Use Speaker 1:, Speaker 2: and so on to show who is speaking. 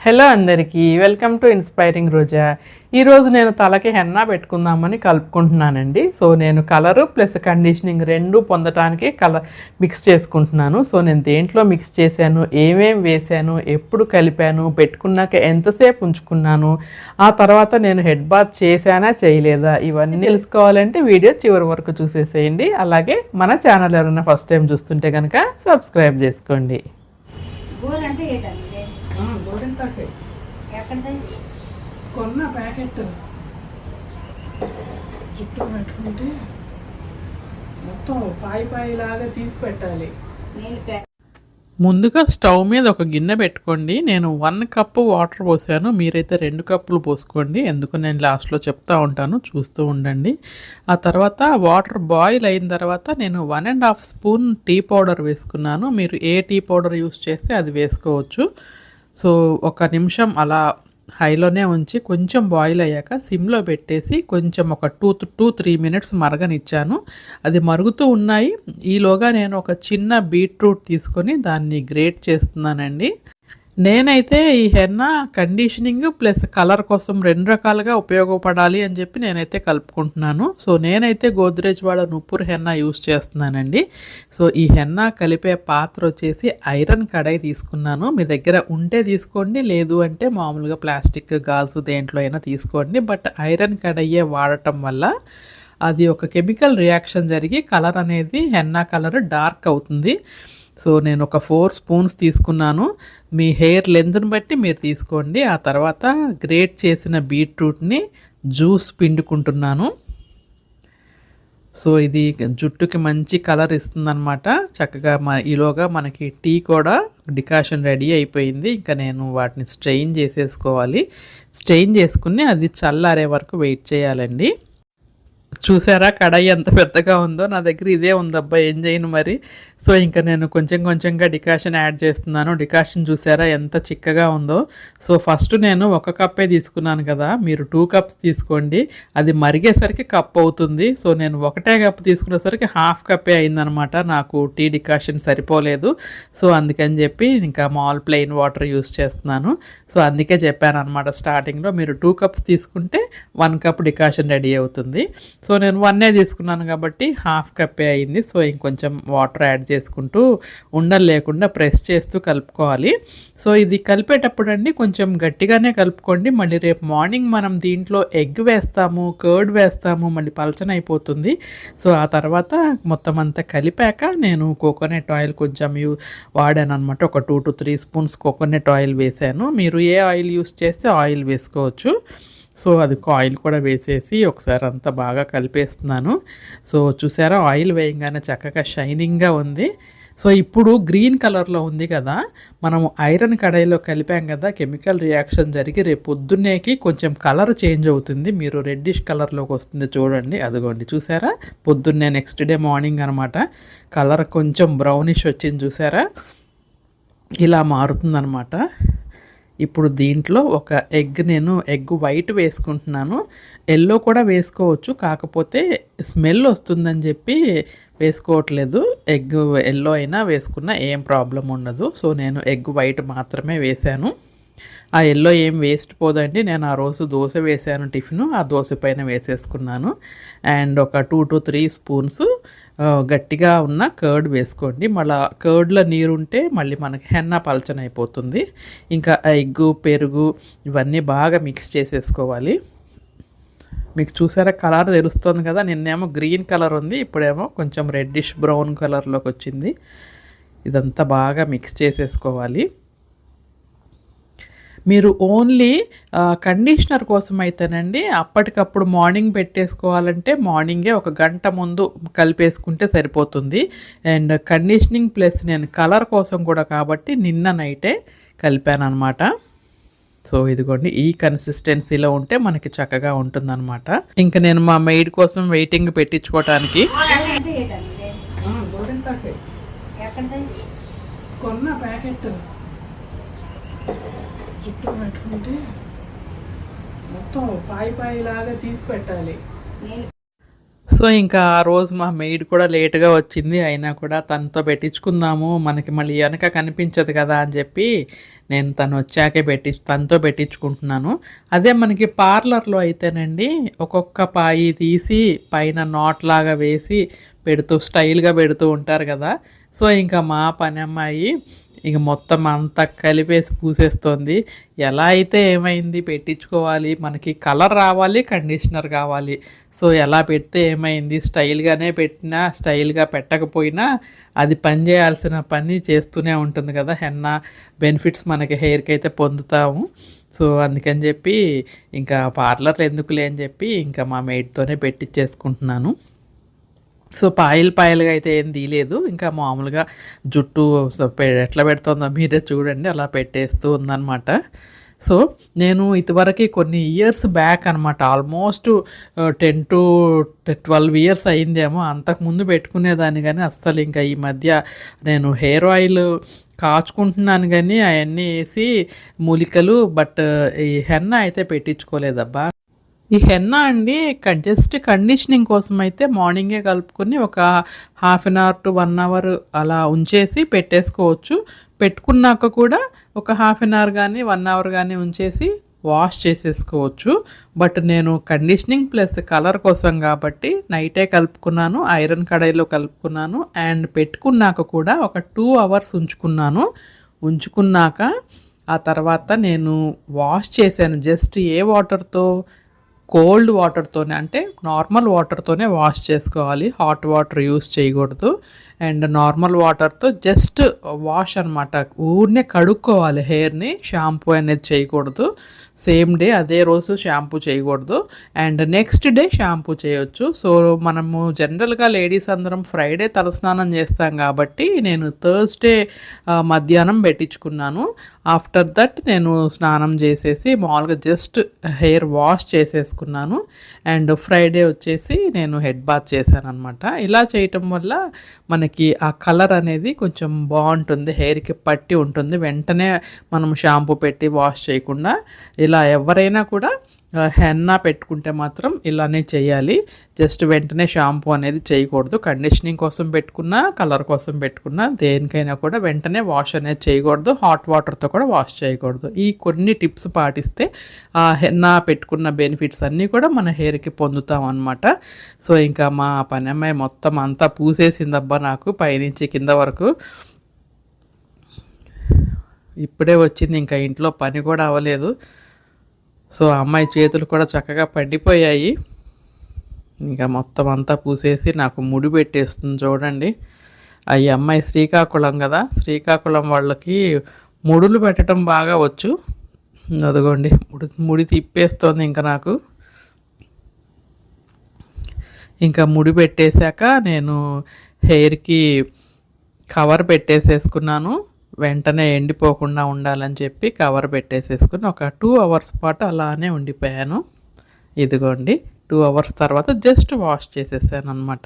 Speaker 1: Hello అందరికీ welcome to inspiring రోజా. ఈరోజు నేను తలకి హెన్నా పెట్టుకుందామని కలుపుకుంటున్నానండి. సో నేను కలరు ప్లస్ కండిషనింగ్ రెండు పొందటానికి మిక్స్ చేసుకుంటున్నాను. సో నేను దేంట్లో మిక్స్ చేశాను, ఏమేమి వేశాను, ఎప్పుడు కలిపాను, పెట్టుకున్నాక ఎంతసేపు ఉంచుకున్నాను, ఆ తర్వాత నేను హెడ్ బాత్ చేశానా చేయలేదా, ఇవన్నీ తెలుసుకోవాలంటే వీడియో చివరి వరకు చూసేసేయండి. అలాగే మన ఛానల్ ఎవరైనా ఫస్ట్ టైం చూస్తుంటే కనుక సబ్స్క్రైబ్ చేసుకోండి. కొన్న ప్యాకెట్ జుట్టు పెట్టుకుంటే మొత్తం పాయిలాగా తీసి పెట్టాలి. ముందుగా స్టవ్ మీద ఒక గిన్నె పెట్టుకోండి. నేను 1 కప్పు వాటర్ పోసాను, మీరైతే 2 కప్పులు పోసుకోండి. ఎందుకు నేను లాస్ట్లో చెప్తా ఉంటాను, చూస్తూ ఉండండి. ఆ తర్వాత వాటర్ బాయిల్ అయిన తర్వాత నేను 1.5 స్పూన్ టీ పౌడర్ వేసుకున్నాను. మీరు ఏ టీ పౌడర్ యూస్ చేస్తే అది వేసుకోవచ్చు. సో 1 నిమిషం అలా హైలోనే ఉంచి కొంచెం బాయిల్ అయ్యాక సిమ్లో పెట్టేసి కొంచెం ఒక 2-3 మినిట్స్ మరగనిచ్చాను. అది మరుగుతూ ఉన్నాయి. ఈలోగా నేను ఒక చిన్న బీట్రూట్ తీసుకొని దాన్ని గ్రేట్ చేస్తున్నానండి. నేనైతే ఈ హెన్నా కండిషనింగ్ ప్లస్ కలర్ కోసం 2 రకాలుగా ఉపయోగపడాలి అని చెప్పి నేనైతే కలుపుకుంటున్నాను. సో నేనైతే గోద్రేజ్ వాళ్ళ నుప్పూర్ హెన్నా యూస్ చేస్తున్నానండి. సో ఈ హెన్నా కలిపే పాత్ర వచ్చేసి ఐరన్ కడాయి తీసుకున్నాను. మీ దగ్గర ఉంటే తీసుకోండి, లేదు అంటే మామూలుగా ప్లాస్టిక్ గాజు దేంట్లో అయినా తీసుకోండి. బట్ ఐరన్ కడాయే వాడటం వల్ల అది ఒక కెమికల్ రియాక్షన్ జరిగి కలర్ అనేది హెన్నా కలర్ డార్క్ అవుతుంది. సో నేను ఒక 4 స్పూన్స్ తీసుకున్నాను. మీ హెయిర్ లెంత్ని బట్టి మీరు తీసుకోండి. ఆ తర్వాత గ్రేట్ చేసిన బీట్రూట్ని జ్యూస్ పిండుకుంటున్నాను. సో ఇది జుట్టుకి మంచి కలర్ ఇస్తుందన్నమాట. చక్కగా ఈలోగా మనకి టీ కూడా డికాషన్ రెడీ అయిపోయింది. ఇంకా నేను వాటిని స్ట్రెయిన్ చేసేసుకోవాలి. స్ట్రెయిన్ చేసుకుని అది చల్లారే వరకు వెయిట్ చేయాలండి. చూసారా కడాయి ఎంత పెద్దగా ఉందో, నా దగ్గర ఇదే ఉందబ్బా, ఏం చేయను మరి. సో ఇంకా నేను కొంచెంగా డికాషన్ యాడ్ చేస్తున్నాను. డికాషన్ చూసారా ఎంత చిక్కగా ఉందో. సో ఫస్ట్ నేను 1 కప్పే తీసుకున్నాను కదా, మీరు 2 కప్స్ తీసుకోండి. అది మరిగేసరికి కప్ అవుతుంది. సో నేను 1 కప్పు తీసుకునేసరికి 1/2 కప్పే అయిందనమాట. నాకు టీ డికాషన్ సరిపోలేదు. సో అందుకని చెప్పి ఇంకా మాల్ ప్లెయిన్ వాటర్ యూస్ చేస్తున్నాను. సో అందుకే చెప్పాను అనమాట స్టార్టింగ్లో, మీరు 2 కప్స్ తీసుకుంటే 1 కప్ డికాషన్ రెడీ అవుతుంది. సో నేను 1 తీసుకున్నాను కాబట్టి 1/2 కప్పే అయింది. సో ఇంకొంచెం వాటర్ యాడ్ చేసుకుంటూ ఉండలు లేకుండా ప్రెస్ చేస్తూ కలుపుకోవాలి. సో ఇది కలిపేటప్పుడు అండి కొంచెం గట్టిగానే కలుపుకోండి. మళ్ళీ రేపు మార్నింగ్ మనం దీంట్లో ఎగ్ వేస్తాము, కర్డ్ వేస్తాము, మళ్ళీ పలచన అయిపోతుంది. సో ఆ తర్వాత మొత్తం అంతా కలిపాక నేను కోకోనట్ ఆయిల్ కొంచెం వాడాను అనమాట. ఒక 2-3 స్పూన్స్ కోకోనట్ ఆయిల్ వేసాను. మీరు ఏ ఆయిల్ యూస్ చేస్తే ఆయిల్ వేసుకోవచ్చు. సో అది ఆయిల్ కూడా వేసేసి ఒకసారి అంతా బాగా కలిపేస్తున్నాను. సో చూసారా ఆయిల్ వేయంగానే చక్కగా షైనింగ్గా ఉంది. సో ఇప్పుడు గ్రీన్ కలర్లో ఉంది కదా, మనము ఐరన్ కడాయిలో కలిపాం కదా, కెమికల్ రియాక్షన్ జరిగి రేపు పొద్దున్నేకి కొంచెం కలర్ చేంజ్ అవుతుంది. మీరు రెడ్డిష్ కలర్లోకి వస్తుంది చూడండి. అదిగోండి చూసారా, పొద్దున్నే నెక్స్ట్ డే మార్నింగ్ అనమాట కలర్ కొంచెం బ్రౌనిష్ వచ్చింది చూసారా, ఇలా మారుతుందన్నమాట. ఇప్పుడు దీంట్లో ఒక నేను ఎగ్ వైట్ వేసుకుంటున్నాను. ఎల్లో కూడా వేసుకోవచ్చు, కాకపోతే స్మెల్ వస్తుందని చెప్పి వేసుకోవట్లేదు. ఎగ్ ఎల్లో అయినా వేసుకున్నా ఏం ప్రాబ్లం ఉండదు. సో నేను ఎగ్ వైట్ మాత్రమే వేశాను. ఆ ఎల్లో ఏం వేస్ట్ పోదండి. నేను ఆ రోజు దోశ వేసాను టిఫిన్, ఆ దోశ పైన వేసేసుకున్నాను. అండ్ ఒక 2-3 స్పూన్స్ గట్టిగా ఉన్న కర్డ్ వేసుకోండి. మళ్ళీ కర్డ్లో నీరు ఉంటే మళ్ళీ మనకి హెన్నా పలచన అయిపోతుంది. ఇంకా ఎగ్గు పెరుగు ఇవన్నీ బాగా మిక్స్ చేసేసుకోవాలి. మీకు చూసారా కలర్ తెలుస్తుంది కదా, నిన్నేమో గ్రీన్ కలర్ ఉంది, ఇప్పుడేమో కొంచెం రెడ్డిష్ బ్రౌన్ కలర్లోకి వచ్చింది. ఇదంతా బాగా మిక్స్ చేసేసుకోవాలి. మీరు ఓన్లీ కండిషనర్ కోసం అయితేనండి అప్పటికప్పుడు మార్నింగ్ పెట్టేసుకోవాలంటే మార్నింగే 1 గంట ముందు కలిపేసుకుంటే సరిపోతుంది. అండ్ కండిషనింగ్ ప్లస్ నేను కలర్ కోసం కూడా కాబట్టి నిన్న నైటే కలిపాను అనమాట. సో ఇదిగోండి ఈ కన్సిస్టెన్సీలో ఉంటే మనకి చక్కగా ఉంటుందన్నమాట. ఇంకా నేను మా మెయిడ్ కోసం వెయిటింగ్ పెట్టించుకోవటానికి కొన్న ప్యాకెట్ జుట్టు పెట్టుకుంటే మొత్తం పాయిలాగా తీసి పెట్టాలి. సో, ఇంకా ఆ రోజు మా మెయిడ్ కూడా లేట్‌గా వచ్చింది. అయినా కూడా తనతో పెట్టించుకుందాము. మనకి మళ్ళీ ఎనక కనిపించదు కదా! అని చెప్పి నేను తనొచ్చాకే తనతో పెట్టించుకుంటున్నాను. అదే మనకి పార్లర్‌లో అయితేనండి ఒక్కొక్క పాయి తీసి పైన నాట్‌లాగా వేసి స్టైల్‌గా పెడుతూ ఉంటారు కదా! సో, ఇంకా మా పనమ్మాయి ఇక మొత్తం అంతా కలిపేసి పూసేస్తోంది. ఎలా అయితే ఏమైంది, పెట్టించుకోవాలి, మనకి కలర్ రావాలి, కండిషనర్ కావాలి. సో, ఎలా పెడితే ఏమైంది, స్టైల్‌గానే పెట్టినా, స్టైల్‌గా పెట్టకపోయినా అది పని చేయాల్సిన పని చేస్తూనే ఉంటుంది కదా! హెన్నా బెనిఫిట్స్ మనకి హెయిర్‌కైతే పొందుతాము. సో, అందుకని చెప్పి ఇంకా పార్లర్‌లో ఎందుకులే అని చెప్పి ఇంకా మా మెయిడ్‌తోనే పెట్టిచ్చేసుకుంటున్నాను. సో, పాయలుగా అయితే ఏం తీయలేదు. ఇంకా మామూలుగా జుట్టు ఎట్లా పెడుతుందో మీరే చూడండి. అలా పెట్టేస్తూ ఉందనమాట. సో, నేను ఇదివరకి కొన్ని ఇయర్స్ బ్యాక్ అనమాట. ఆల్మోస్ట్ 10-12 ఇయర్స్ అయిందేమో. అంతకుముందు పెట్టుకునేదాన్ని గానీ, అస్సలు ఇంకా ఈ మధ్య నేను హెయిర్ ఆయిల్ కాచుకుంటున్నాను గానీ, అయన్నీ ఏసి మూలికలు ఈ హెన్నా అయితే పెట్టించుకోలేదబ్బా! ఈ హెన్నా అండి జస్ట్ కండిషనింగ్ కోసం అయితే మార్నింగే కలుపుకొని ఒక half an hour to 1 hour అలా ఉంచేసి పెట్టేసుకోవచ్చు. పెట్టుకున్నాక కూడా ఒక హాఫ్ అన్ అవర్ కానీ 1 అవర్ కానీ ఉంచేసి వాష్ చేసేసుకోవచ్చు. బట్ నేను కండిషనింగ్ ప్లస్ కలర్ కోసం కాబట్టి నైటే కలుపుకున్నాను, ఐరన్ కడాయిలో కలుపుకున్నాను అండ్ పెట్టుకున్నాక కూడా ఒక 2 అవర్స్ ఉంచుకున్నాక ఆ తర్వాత నేను వాష్ చేశాను. జస్ట్ ఏ వాటర్తో, కోల్డ్ వాటర్తోనే, అంటే నార్మల్ వాటర్తోనే వాష్ చేసుకోవాలి. హాట్ వాటర్ యూస్ చేయకూడదు. అండ్ నార్మల్ వాటర్తో జస్ట్ వాష్ అనమాట. ఊరినే కడుక్కోవాలి హెయిర్ని, షాంపూ అనేది చేయకూడదు. సేమ్ డే అదే రోజు షాంపూ చేయకూడదు అండ్ నెక్స్ట్ డే షాంపూ చేయొచ్చు. సో, మనము జనరల్గా లేడీస్ అందరం ఫ్రైడే తలస్నానం చేస్తాం కాబట్టి నేను థర్స్డే మధ్యాహ్నం పెట్టించుకున్నాను. ఆఫ్టర్ దట్ నేను స్నానం చేసేసి మామూలుగా జస్ట్ హెయిర్ వాష్ చేసేసుకున్నాను అండ్ ఫ్రైడే వచ్చేసి నేను హెడ్ బాత్ చేశాను అనమాట. ఇలా చేయటం వల్ల మనకి ఆ కలర్ అనేది కొంచెం బాగుంటుంది, హెయిర్కి పట్టి ఉంటుంది. వెంటనే మనం షాంపూ పెట్టి వాష్ చేయకుండా ఇలా ఎవరైనా కూడా హెన్నా పెట్టుకుంటే మాత్రం ఇలానే చేయాలి. జస్ట్ వెంటనే షాంపూ అనేది చేయకూడదు. కండిషనింగ్ కోసం పెట్టుకున్నా, కలర్ కోసం పెట్టుకున్నా, దేనికైనా కూడా వెంటనే వాష్ అనేది చేయకూడదు. హాట్ వాటర్తో కూడా వాష్ చేయకూడదు. ఈ కొన్ని టిప్స్ పాటిస్తే ఆ హెన్నా పెట్టుకున్న బెనిఫిట్స్ అన్నీ కూడా మన హెయిర్కి పొందుతాం అనమాట. సో, ఇంకా మా పని అమ్మాయి మొత్తం అంతా పూసేసిందబ్బా నాకు పైనుంచి కింద వరకు. ఇప్పుడే వచ్చింది, ఇంకా ఇంట్లో పని కూడా అవ్వలేదు. సో, అమ్మాయి చేతులు కూడా చక్కగా పండిపోయాయి. ఇంకా మొత్తం అంతా పూసేసి నాకు ముడి పెట్టేస్తుంది చూడండి. ఈ అమ్మాయి శ్రీకాకుళం కదా, శ్రీకాకుళం వాళ్ళకి ముడులు పెట్టడం బాగా వచ్చు. అదిగోండి ముడి తిప్పేస్తోంది ఇంకా నాకు. ఇంకా ముడి పెట్టేశాక నేను హెయిర్కి కవర్ పెట్టేసేసుకున్నాను. వెంటనే ఎండిపోకుండా ఉండాలని చెప్పి కవర్ పెట్టేసేసుకుని ఒక 2 అవర్స్ పాటు అలానే ఉండిపోయాను. ఇదిగోండి 2 అవర్స్ తర్వాత జస్ట్ వాష్ చేసేసాను అనమాట.